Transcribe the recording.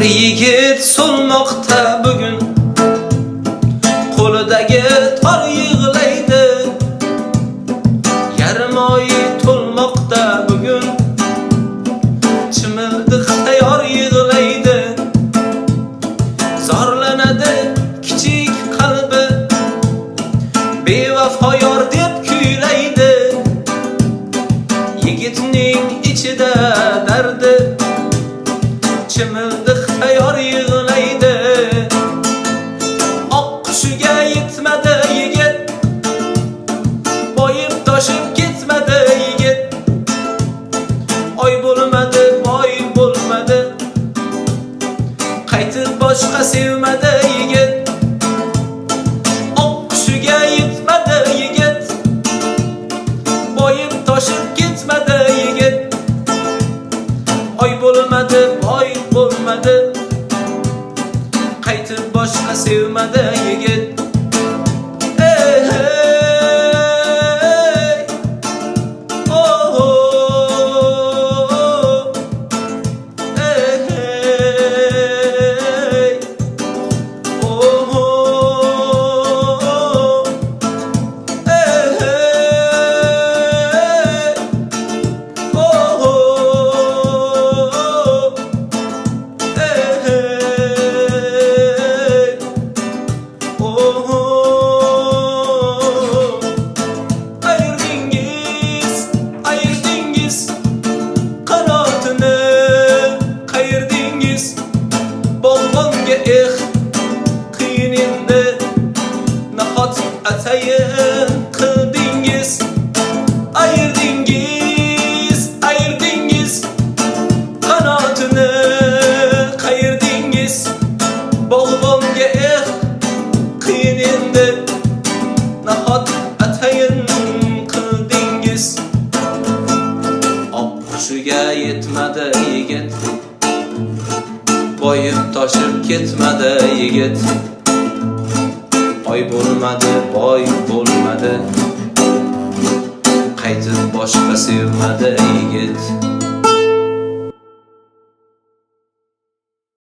yigit so'lmoqda bugun, qo'lidagi tor yig'laydi. Yarim oy to'lmoqda bugun, chimildiq tayyor yig'laydi. Zorlanadi kichik qalbi, bevafo yor deb kuylaydi. Yigitning ichida dardi, chimildiq tayyor yig'laydi. Oq qushiga yetmadi yigit, boyib toshib ketmadi yigit. Oy bo'lmadi, boy bo'lmadi, qaytib boshqa sevmadi yigit. Oq qushiga yetmadi yigit, boyib toshib ketmadi yigit. Oy bo'lmadi, boy bo'lmadi, qaytib boshqa sevmadi yigit. Hey, hey, oh, oh, hey, hey, oh, oh, hey, hey, oh, ayırdingiz qanotini, qayırdingiz bolg'onga qiyin endi, nahot atayin qildingiz. Ayırdingiz qanotini, qayırdingiz bolg'onga qiyin endi, nahot atayin qildingiz. Oq qushiga yetmadi yigit, boyib toshib ketmadi yigit. Oy bo'lmadi, boy bo'lmadi, qaytib boshqa sevmadi yigit.